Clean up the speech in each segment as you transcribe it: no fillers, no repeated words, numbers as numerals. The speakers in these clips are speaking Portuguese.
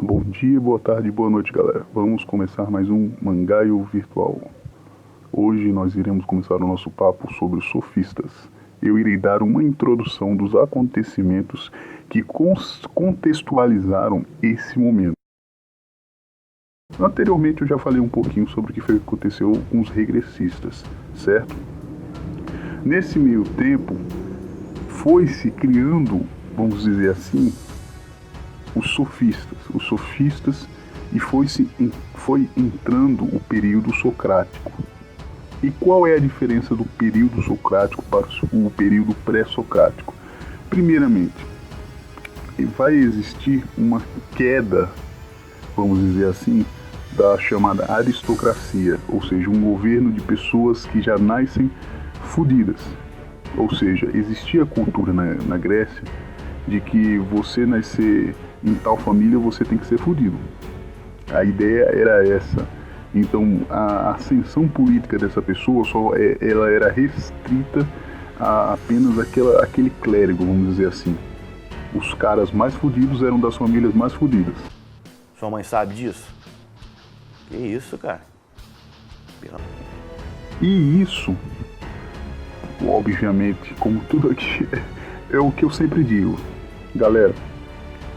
Bom dia, boa tarde, boa noite, galera. Vamos começar mais um Mangaio Virtual. Hoje nós iremos começar o nosso papo sobre os sofistas. Eu irei dar uma introdução dos acontecimentos que contextualizaram esse momento. Anteriormente eu já falei um pouquinho sobre o que foi que aconteceu com os regressistas, certo? Nesse meio tempo, foi-se criando, vamos dizer assim, os sofistas e foi entrando o período socrático. E qual é a diferença do período socrático para o período pré-socrático? Primeiramente, vai existir uma queda, vamos dizer assim, da chamada aristocracia, ou seja, um governo de pessoas que já nascem fodidas. Ou seja, existia a cultura na Grécia de que você nascer em tal família você tem que ser fodido. A ideia era essa. Então a ascensão política dessa pessoa ela era restrita a apenas aquele clérigo, vamos dizer assim. Os caras mais fodidos eram das famílias mais fodidas. Sua mãe sabe disso? Que isso, cara? E isso, obviamente, como tudo aqui, é o que eu sempre digo. Galera,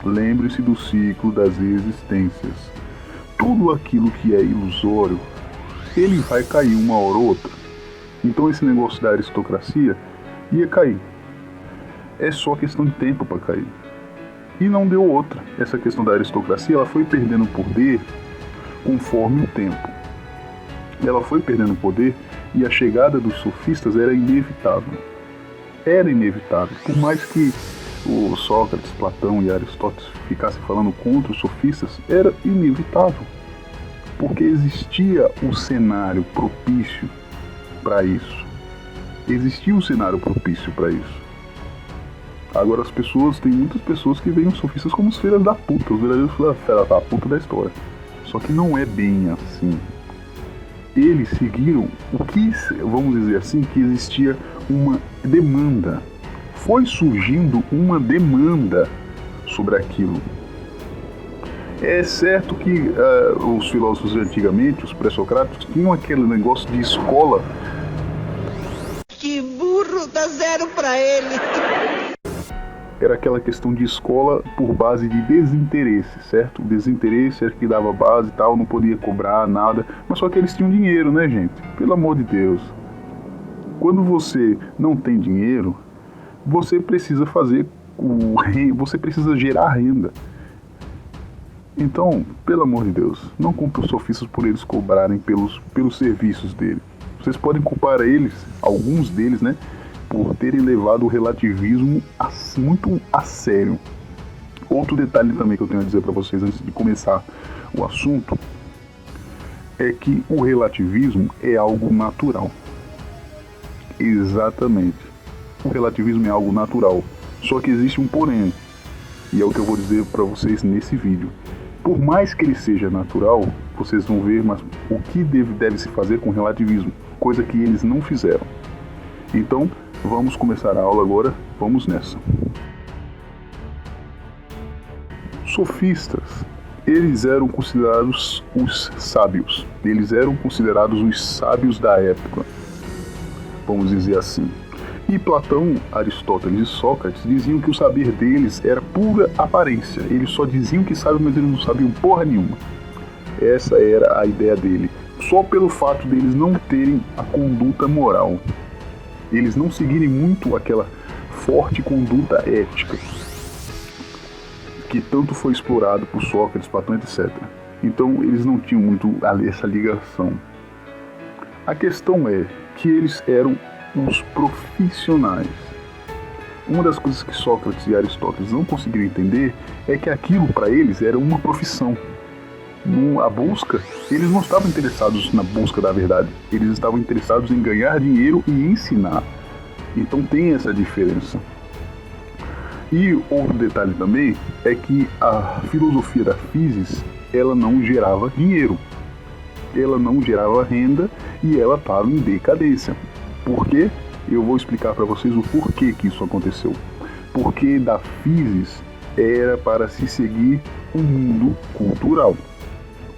lembre-se do ciclo das existências. Tudo aquilo que é ilusório, ele vai cair uma hora ou outra. Então esse negócio da aristocracia ia cair. É só questão de tempo para cair. E não deu outra. Essa questão da aristocracia, ela foi perdendo poder conforme o tempo. Ela foi perdendo poder e a chegada dos sofistas era inevitável. Era inevitável. Por mais que o Sócrates, Platão e Aristóteles ficassem falando contra os sofistas, era inevitável, porque existia o cenário propício para isso. Existia um cenário propício para isso. Agora tem muitas pessoas que veem os sofistas como os filhos da puta, os verdadeiros filhos da puta da história. Só que não é bem assim. Eles seguiram o que, vamos dizer assim, que existia uma demanda. Foi surgindo uma demanda sobre aquilo. É certo que os filósofos de antigamente, os pré-socráticos, tinham aquele negócio de escola. Que burro, dá 0 pra ele. Era aquela questão de escola por base de desinteresse, certo? O desinteresse era que dava base e tal, não podia cobrar nada. Mas só que eles tinham dinheiro, né, gente? Pelo amor de Deus. Quando você não tem dinheiro, você precisa você precisa gerar renda. Então, pelo amor de Deus, não culpe os sofistas por eles cobrarem pelos serviços dele. Vocês podem culpar alguns deles, né, por terem levado o relativismo muito a sério. Outro detalhe também que eu tenho a dizer para vocês antes de começar o assunto é que o relativismo é algo natural. Exatamente. O relativismo é algo natural, só que existe um porém, e é o que eu vou dizer para vocês nesse vídeo. Por mais que ele seja natural, vocês vão ver mas o que deve se fazer com o relativismo, coisa que eles não fizeram. Então, vamos começar a aula agora, vamos nessa. Sofistas, eles eram considerados os sábios, eles eram considerados os sábios da época, vamos dizer assim. E Platão, Aristóteles e Sócrates diziam que o saber deles era pura aparência. Eles só diziam que sabiam, mas eles não sabiam porra nenhuma. Essa era a ideia dele. Só pelo fato deles não terem a conduta moral. Eles não seguirem muito aquela forte conduta ética que tanto foi explorado por Sócrates, Platão, etc. Então eles não tinham muito essa ligação. A questão é que eles eram os profissionais. Uma das coisas que Sócrates e Aristóteles não conseguiram entender é que aquilo para eles era uma profissão. A busca, eles não estavam interessados na busca da verdade, eles estavam interessados em ganhar dinheiro e ensinar. Então tem essa diferença. E outro detalhe também é que a filosofia da physis, ela não gerava dinheiro, ela não gerava renda e ela estava em decadência. Por quê? Eu vou explicar para vocês o porquê que isso aconteceu. Porque da physis era para se seguir um mundo cultural.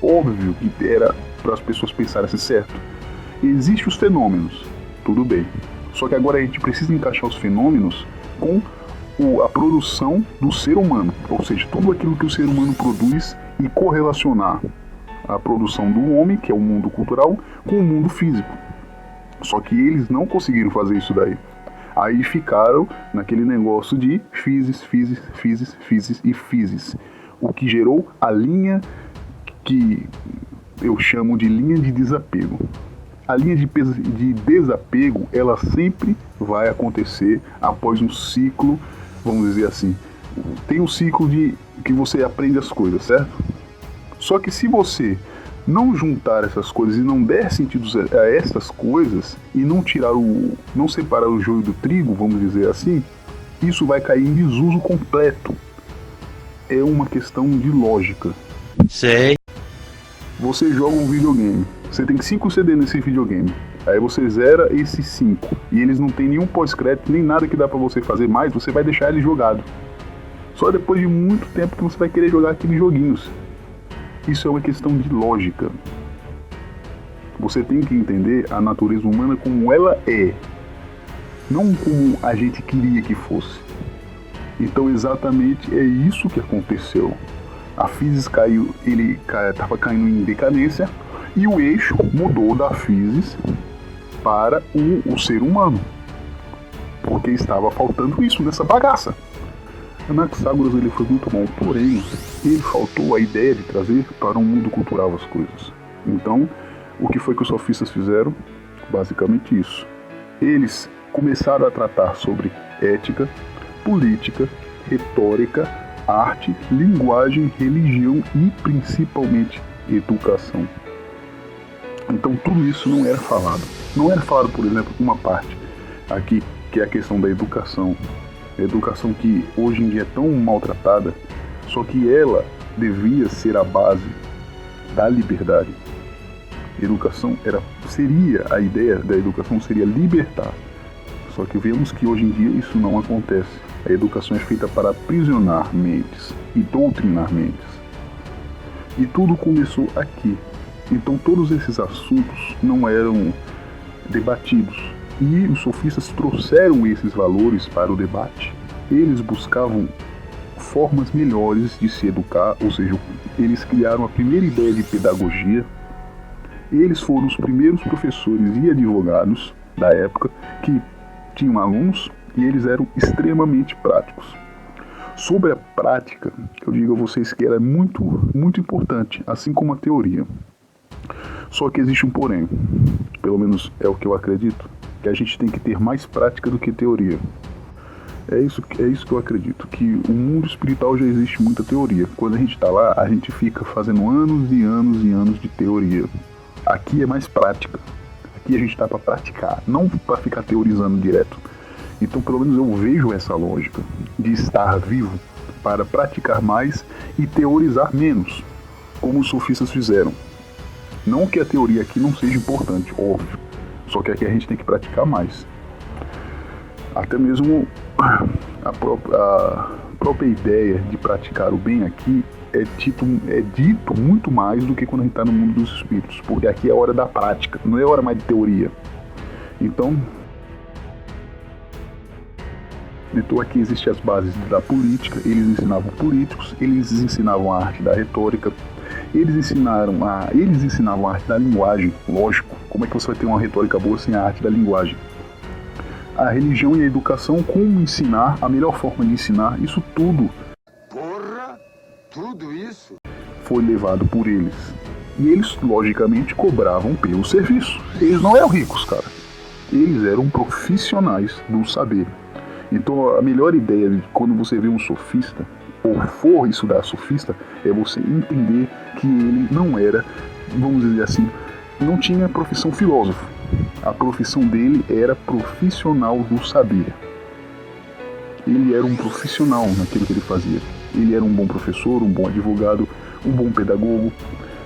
Óbvio que era para as pessoas pensarem assim, certo, existem os fenômenos, tudo bem. Só que agora a gente precisa encaixar os fenômenos com a produção do ser humano, ou seja, tudo aquilo que o ser humano produz e correlacionar a produção do homem, que é o mundo cultural, com o mundo físico. Só que eles não conseguiram fazer isso daí. Aí ficaram naquele negócio de physis, e physis, o que gerou a linha que eu chamo de linha de desapego. A linha de desapego, ela sempre vai acontecer após um ciclo, vamos dizer assim. Tem um ciclo de que você aprende as coisas, certo? Só que se você não juntar essas coisas e não der sentido a essas coisas e não separar o joio do trigo, vamos dizer assim, isso vai cair em desuso completo. É uma questão de lógica. Sei. Você joga um videogame, você tem 5 CD nesse videogame, aí você zera esses 5 e eles não tem nenhum pós-crédito, nem nada que dá pra você fazer mais, você vai deixar ele jogado. Só depois de muito tempo que você vai querer jogar aqueles joguinhos. Isso é uma questão de lógica. Você tem que entender a natureza humana como ela é, não como a gente queria que fosse. Então exatamente é isso que aconteceu. A physis caiu, ele estava caindo em decadência e o eixo mudou da physis para o ser humano, porque estava faltando isso nessa bagaça. Anaxágoras ele foi muito bom, porém ele faltou a ideia de trazer para um mundo cultural as coisas. Então, o que foi que os sofistas fizeram? Basicamente isso. Eles começaram a tratar sobre ética, política, retórica, arte, linguagem, religião e principalmente educação. Então tudo isso não era falado. Não era falado, por exemplo, uma parte aqui, que é a questão da educação. A educação que hoje em dia é tão maltratada, só que ela devia ser a base da liberdade. A ideia da educação seria libertar. Só que vemos que hoje em dia isso não acontece. A educação é feita para aprisionar mentes e doutrinar mentes. E tudo começou aqui. Então todos esses assuntos não eram debatidos. E os sofistas trouxeram esses valores para o debate. Eles buscavam formas melhores de se educar, ou seja, eles criaram a primeira ideia de pedagogia. Eles foram os primeiros professores e advogados da época que tinham alunos e eles eram extremamente práticos. Sobre a prática, eu digo a vocês que ela é muito, muito importante, assim como a teoria. Só que existe um porém, pelo menos é o que eu acredito, que a gente tem que ter mais prática do que teoria. É isso que eu acredito, que o mundo espiritual já existe muita teoria. Quando a gente está lá, a gente fica fazendo anos e anos e anos de teoria. Aqui é mais prática. Aqui a gente está para praticar, não para ficar teorizando direto. Então, pelo menos eu vejo essa lógica de estar vivo para praticar mais e teorizar menos, como os sofistas fizeram. Não que a teoria aqui não seja importante, óbvio, só que aqui a gente tem que praticar mais. Até mesmo a própria ideia de praticar o bem aqui é dito muito mais do que quando a gente está no mundo dos espíritos, porque aqui é a hora da prática, não é hora mais de teoria. Então aqui existem as bases da política, eles ensinavam políticos, eles ensinavam a arte da retórica, eles ensinavam a arte da linguagem, lógico, como é que você vai ter uma retórica boa sem a arte da linguagem? A religião e a educação, como ensinar, a melhor forma de ensinar, isso tudo. Porra, tudo isso? Foi levado por eles. E eles, logicamente, cobravam pelo serviço. Eles não eram ricos, cara. Eles eram profissionais do saber. Então, a melhor ideia de quando você vê um sofista, ou for estudar sofista, é você entender que ele não era, vamos dizer assim, não tinha profissão filósofo. A profissão dele era profissional do saber. Ele era um profissional naquilo que ele fazia. Ele era um bom professor, um bom advogado, um bom pedagogo.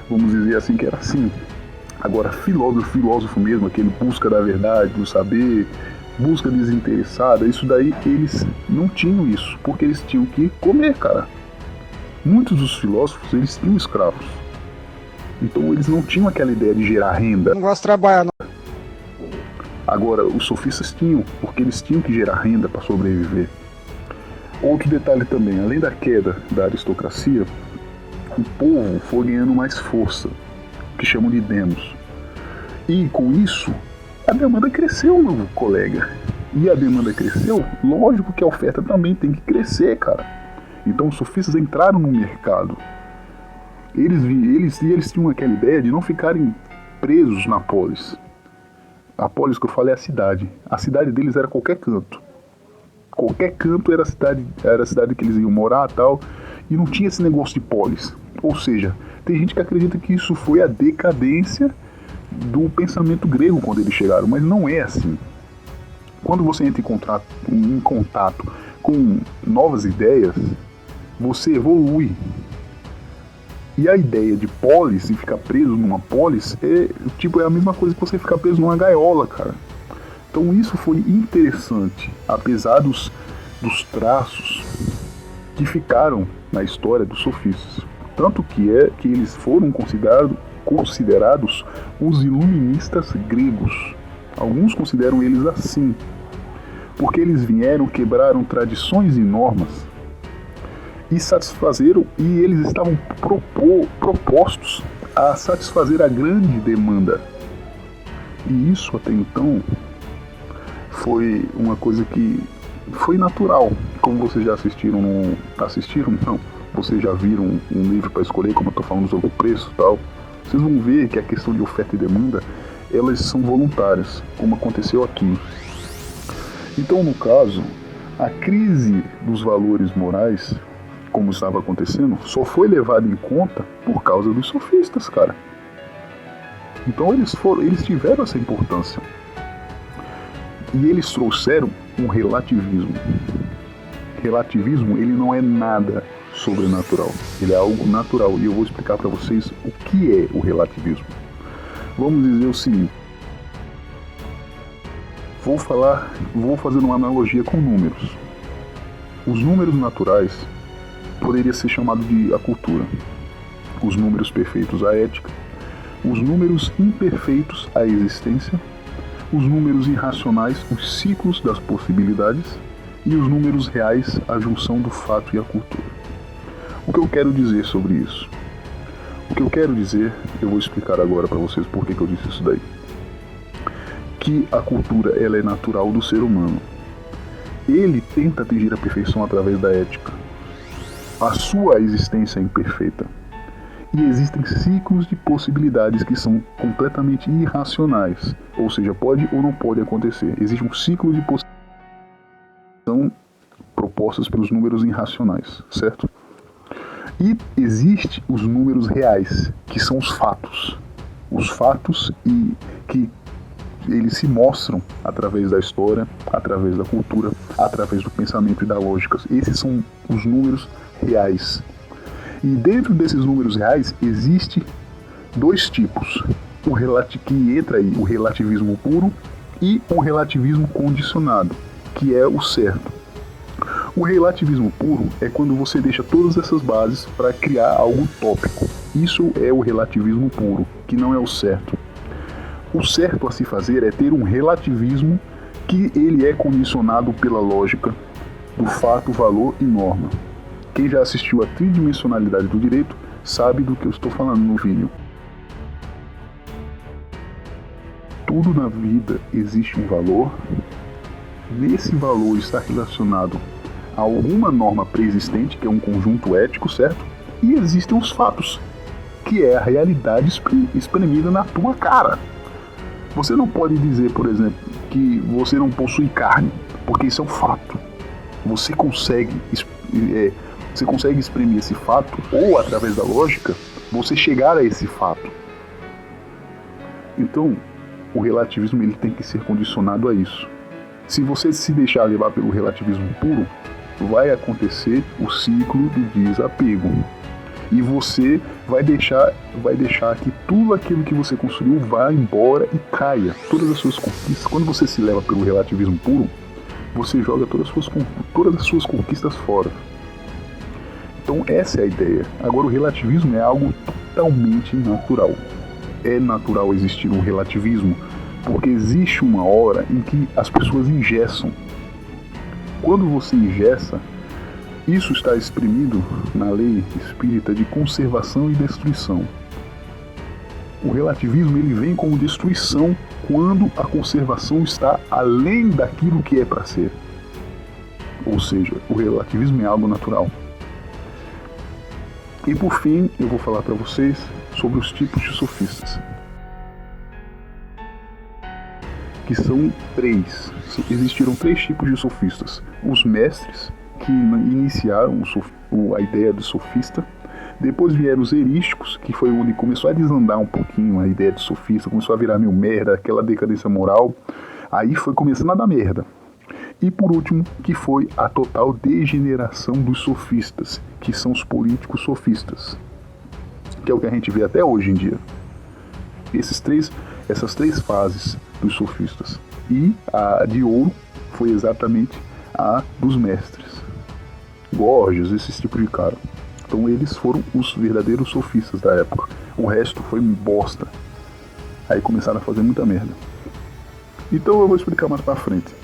Vamos dizer assim que era assim. Agora, filósofo mesmo, aquele busca da verdade, do saber, busca desinteressada, isso daí eles não tinham isso, porque eles tinham que comer, cara. Muitos dos filósofos, eles tinham escravos. Então eles não tinham aquela ideia de gerar renda. Não gosto de trabalhar, não. Agora, os sofistas tinham, porque eles tinham que gerar renda para sobreviver. Outro detalhe também, além da queda da aristocracia, o povo foi ganhando mais força, que chamam de demos. E com isso, a demanda cresceu, meu colega. E a demanda cresceu, lógico que a oferta também tem que crescer, cara. Então os sofistas entraram no mercado. Eles tinham aquela ideia de não ficarem presos na polis. A polis que eu falei é a cidade. A cidade deles era qualquer canto. Qualquer canto era a cidade que eles iam morar e tal. E não tinha esse negócio de polis. Ou seja, tem gente que acredita que isso foi a decadência do pensamento grego quando eles chegaram. Mas não é assim. Quando você entra em contato com novas ideias, você evolui. E a ideia de polis, e ficar preso numa polis, é a mesma coisa que você ficar preso numa gaiola, cara. Então isso foi interessante, apesar dos traços que ficaram na história dos sofistas. Tanto que eles foram considerados os iluministas gregos. Alguns consideram eles assim, porque eles quebraram tradições e normas, e eles estavam propostos a satisfazer a grande demanda. E isso até então foi uma coisa que foi natural. Como vocês já assistiram, vocês já viram um livro para escolher, como eu estou falando sobre o preço e tal, vocês vão ver que a questão de oferta e demanda, elas são voluntárias, como aconteceu aqui. Então, no caso, a crise dos valores morais, como estava acontecendo, só foi levado em conta por causa dos sofistas, cara. Então eles tiveram essa importância. E eles trouxeram um relativismo. Relativismo, ele não é nada sobrenatural. Ele é algo natural. E eu vou explicar para vocês o que é o relativismo. Vamos dizer o seguinte. Vou fazer uma analogia com números. Os números naturais poderia ser chamado de a cultura. Os números perfeitos, a ética. Os números imperfeitos, a existência. Os números irracionais, os ciclos das possibilidades. E os números reais, a junção do fato e a cultura. O que eu quero dizer sobre isso? O que eu quero dizer, eu vou explicar agora para vocês por que eu disse isso daí. Que a cultura, ela é natural do ser humano. Ele tenta atingir a perfeição através da ética. A sua existência é imperfeita. E existem ciclos de possibilidades que são completamente irracionais. Ou seja, pode ou não pode acontecer. Existe um ciclo de possibilidades que são propostas pelos números irracionais, certo? E existem os números reais, que são os fatos. Os fatos que eles se mostram através da história, através da cultura, através do pensamento e da lógica. Esses são os números reais. E dentro desses números reais existe dois tipos. Que entra aí o relativismo puro e o relativismo condicionado, que é o certo. O relativismo puro é quando você deixa todas essas bases para criar algo utópico. Isso é o relativismo puro, que não é o certo. O certo a se fazer é ter um relativismo que ele é condicionado pela lógica do fato, valor e norma. Quem já assistiu a tridimensionalidade do direito sabe do que eu estou falando no vídeo. Tudo na vida existe um valor. Nesse valor está relacionado a alguma norma pré-existente, que é um conjunto ético, certo? E existem os fatos, que é a realidade espremida na tua cara. Você não pode dizer, por exemplo, que você não possui carne, porque isso é um fato. Você consegue exprimir esse fato, ou através da lógica, você chegar a esse fato. Então, o relativismo ele tem que ser condicionado a isso. Se você se deixar levar pelo relativismo puro, vai acontecer o ciclo do desapego. E você vai deixar que tudo aquilo que você construiu vá embora e caia. Todas as suas conquistas, quando você se leva pelo relativismo puro, você joga todas as suas conquistas fora. Então essa é a ideia. Agora o relativismo é algo totalmente natural. É natural existir um relativismo, porque existe uma hora em que as pessoas engessam. Quando você engessa, isso está exprimido na lei espírita de conservação e destruição. O relativismo ele vem como destruição quando a conservação está além daquilo que é para ser. Ou seja, o relativismo é algo natural. E por fim, eu vou falar para vocês sobre os tipos de sofistas. Que são 3. Existiram 3 tipos de sofistas. Os mestres, que iniciaram a ideia do sofista. Depois vieram os erísticos, que foi onde começou a desandar um pouquinho a ideia de sofista, começou a virar meio merda, aquela decadência moral. Aí foi começando a dar merda. E por último, que foi a total degeneração dos sofistas, que são os políticos sofistas, que é o que a gente vê até hoje em dia. Essas três fases dos sofistas. E a de ouro foi exatamente a dos mestres. Gorgias, esse tipo de cara. Então eles foram os verdadeiros sofistas da época. O resto foi bosta. Aí começaram a fazer muita merda. Então eu vou explicar mais pra frente.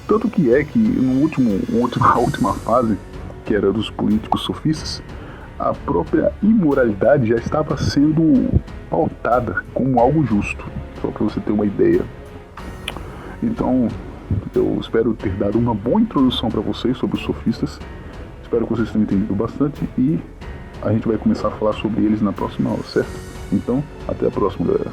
Tanto que na última fase, que era dos políticos sofistas, a própria imoralidade já estava sendo pautada como algo justo. Só para você ter uma ideia. Então, eu espero ter dado uma boa introdução para vocês sobre os sofistas. Espero que vocês tenham entendido bastante e a gente vai começar a falar sobre eles na próxima aula, certo? Então, até a próxima, galera.